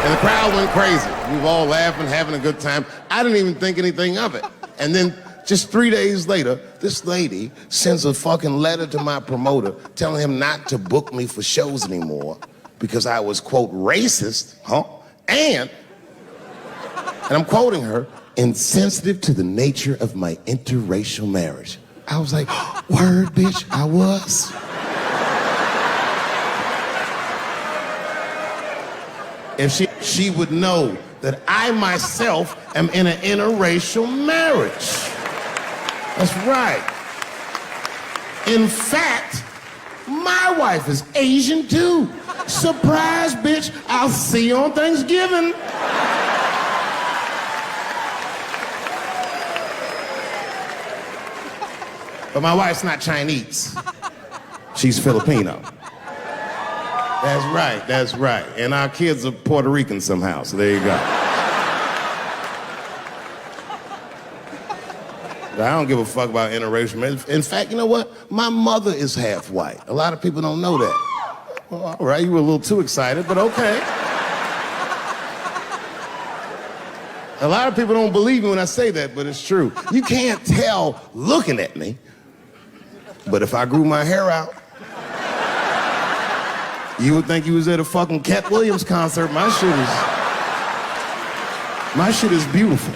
And the crowd went crazy. We were all laughing, having a good time. I didn't even think anything of it. And then just 3 days later, this lady sends a fucking letter to my promoter telling him not to book me for shows anymore because I was, quote, racist, and I'm quoting her, insensitive to the nature of my interracial marriage. I was like, word, bitch, I was. If she would know that I myself am in an interracial marriage. That's right. In fact, my wife is Asian too. Surprise, bitch, I'll see you on Thanksgiving. But my wife's not Chinese. She's Filipino. That's right. And our kids are Puerto Rican somehow, so there you go. But I don't give a fuck about interracial marriage. In fact, you know what? My mother is half white. A lot of people don't know that. Well, all right, you were a little too excited, but okay. A lot of people don't believe me when I say that, but it's true. You can't tell looking at me, but if I grew my hair out, you would think you was at a fucking Cat Williams concert. My shit is beautiful.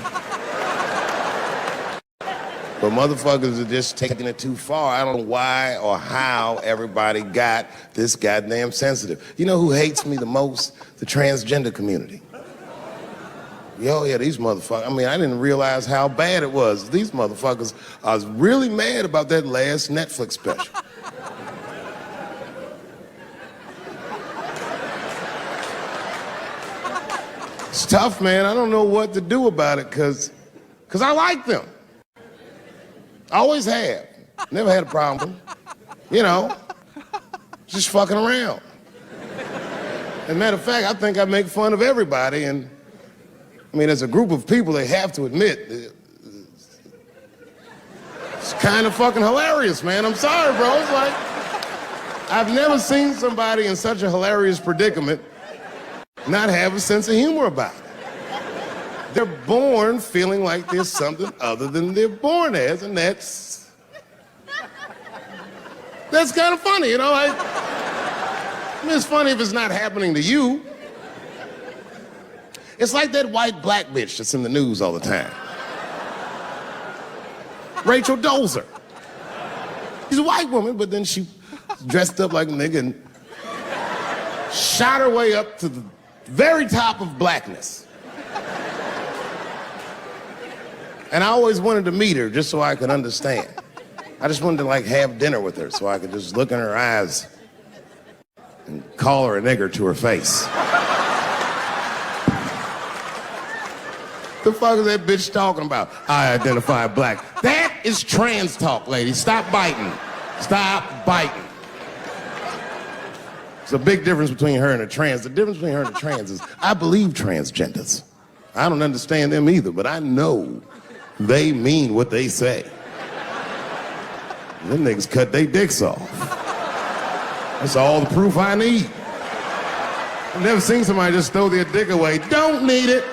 But motherfuckers are just taking it too far. I don't know why or how everybody got this goddamn sensitive. You know who hates me the most? The transgender community. Yo, yeah, these motherfuckers. I mean, I didn't realize how bad it was. These motherfuckers are really mad about that last Netflix special. It's tough, man. I don't know what to do about it, cause I like them. I always have. Never had a problem with them. You know, just fucking around. As a matter of fact, I think I make fun of everybody, and I mean, as a group of people, they have to admit, it's kind of fucking hilarious, man. I'm sorry, bro. It's like, I've never seen somebody in such a hilarious predicament not have a sense of humor about it. They're born feeling like there's something other than they're born as, and that's kind of funny, you know? I mean, it's funny if it's not happening to you. It's like that white black bitch that's in the news all the time. Rachel Dolezal. She's a white woman, but then she dressed up like a nigga and shot her way up to the very top of blackness. And I always wanted to meet her just so I could understand. I just wanted to like have dinner with her so I could just look in her eyes and call her a nigger to her face. The fuck is that bitch talking about? I identify black. That is trans talk, lady. Stop biting. Stop biting. There's a big difference between her and a trans. The difference between her and a trans is I believe transgenders. I don't understand them either, but I know they mean what they say. Them niggas cut their dicks off. That's all the proof I need. I've never seen somebody just throw their dick away. Don't need it.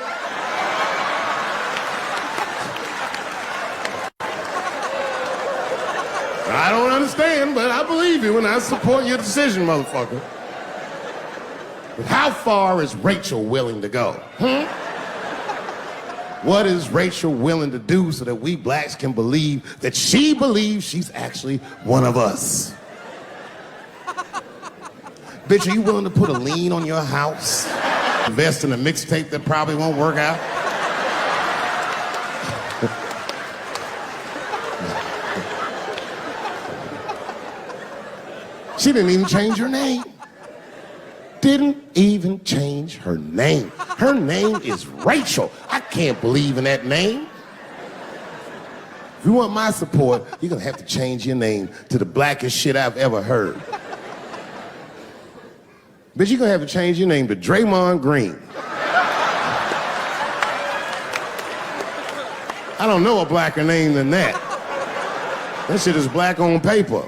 I don't understand, but I believe you and I support your decision, motherfucker. But how far is Rachel willing to go? What is Rachel willing to do so that we blacks can believe that she believes she's actually one of us? Bitch, are you willing to put a lien on your house? Invest in a mixtape that probably won't work out? She didn't even change her name. Didn't even change her name. Her name is Rachel. I can't believe in that name. If you want my support, you're gonna have to change your name to the blackest shit I've ever heard. Bitch, you're gonna have to change your name to Draymond Green. I don't know a blacker name than that. That shit is black on paper.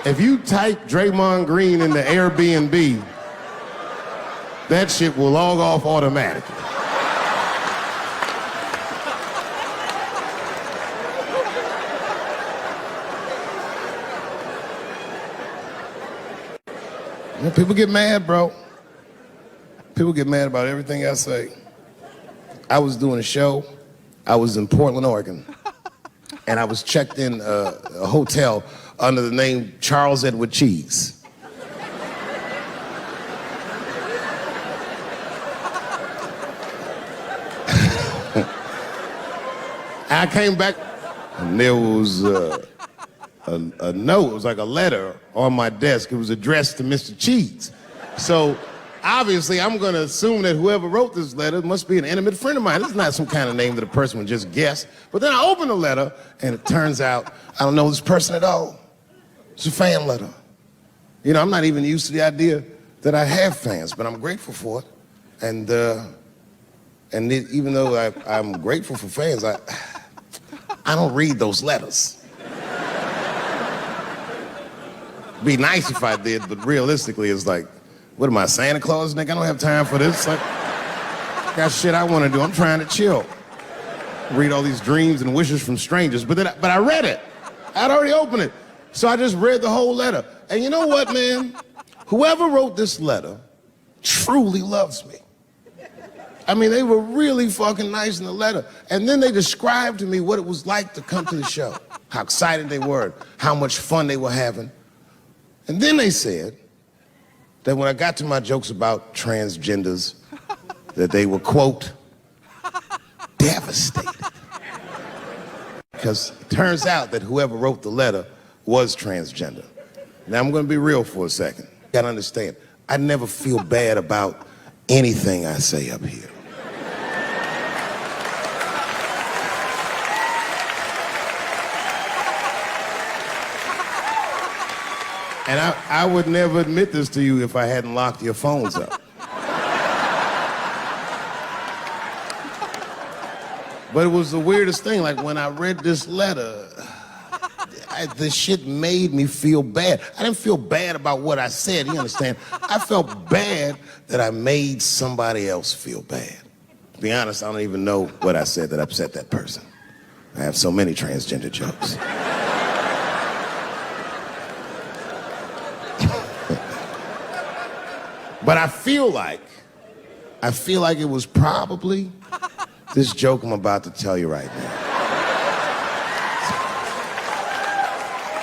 If you type Draymond Green into Airbnb, that shit will log off automatically. You know, people get mad, bro. People get mad about everything I say. I was doing a show. I was in Portland, Oregon. And I was checked in a hotel under the name Charles Edward Cheese. I came back, and there was a note. It was like a letter on my desk. It was addressed to Mr. Cheese. So obviously, I'm going to assume that whoever wrote this letter must be an intimate friend of mine. This is not some kind of name that a person would just guess. But then I open the letter, and it turns out I don't know this person at all. It's a fan letter. You know, I'm not even used to the idea that I have fans, but I'm grateful for it. And even though I'm grateful for fans, I don't read those letters. Be nice if I did, but realistically, it's like, what am I, Santa Claus, nigga? I don't have time for this. Like, got shit I want to do. I'm trying to chill. Read all these dreams and wishes from strangers, but I read it. I'd already opened it. So I just read the whole letter. And you know what, man? Whoever wrote this letter truly loves me. I mean, they were really fucking nice in the letter. And then they described to me what it was like to come to the show, how excited they were, how much fun they were having. And then they said that when I got to my jokes about transgenders, that they were, quote, devastated. Because it turns out that whoever wrote the letter was transgender. Now, I'm going to be real for a second. You got to understand, I never feel bad about anything I say up here. And I would never admit this to you if I hadn't locked your phones up. But it was the weirdest thing. Like, when I read this letter, this shit made me feel bad. I didn't feel bad about what I said, you understand? I felt bad that I made somebody else feel bad. To be honest, I don't even know what I said that upset that person. I have so many transgender jokes. But I feel like it was probably this joke I'm about to tell you right now.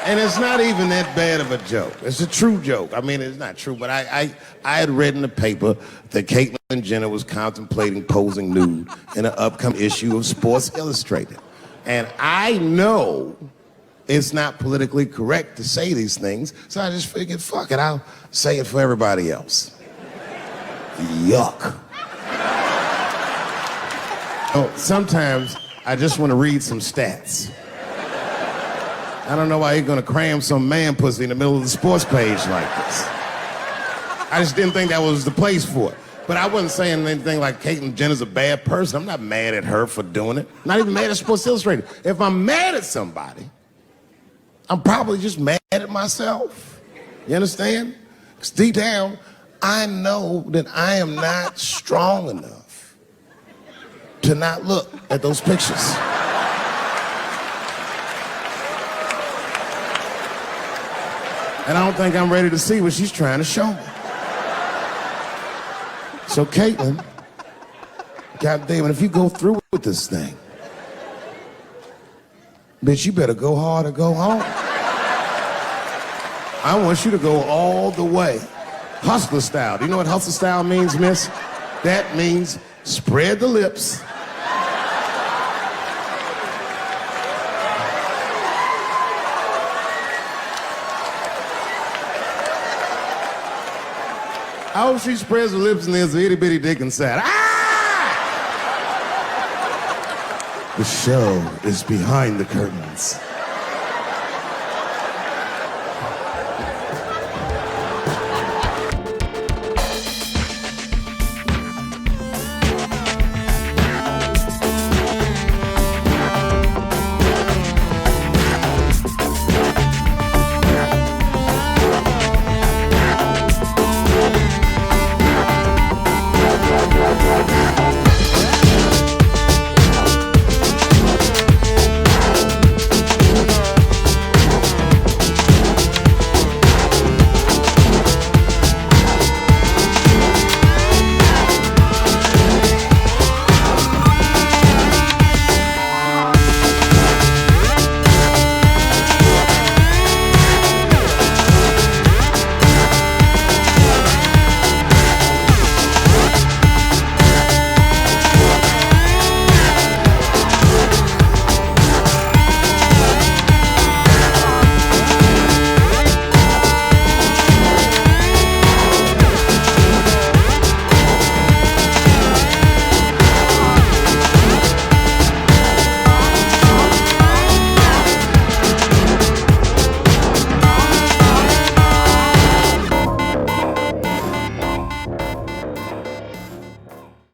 And it's not even that bad of a joke. It's a true joke. I mean, it's not true, but I had read in the paper that Caitlyn Jenner was contemplating posing nude in an upcoming issue of Sports Illustrated. And I know it's not politically correct to say these things, so I just figured, fuck it, I'll say it for everybody else. Yuck. Oh, sometimes I just want to read some stats. I don't know why you're gonna cram some man pussy in the middle of the sports page like this. I just didn't think that was the place for it. But I wasn't saying anything like Caitlyn Jenner's a bad person. I'm not mad at her for doing it. Not even mad at Sports Illustrated. If I'm mad at somebody, I'm probably just mad at myself. You understand? Because deep down, I know that I am not strong enough to not look at those pictures. And I don't think I'm ready to see what she's trying to show me. So Caitlyn, goddamn it, if you go through with this thing, bitch, you better go hard or go home. I want you to go all the way. Hustler style. Do you know what hustler style means, miss? That means spread the lips. I hope she spreads her lips and there's an itty bitty dick inside. Ah! The show is behind the curtains.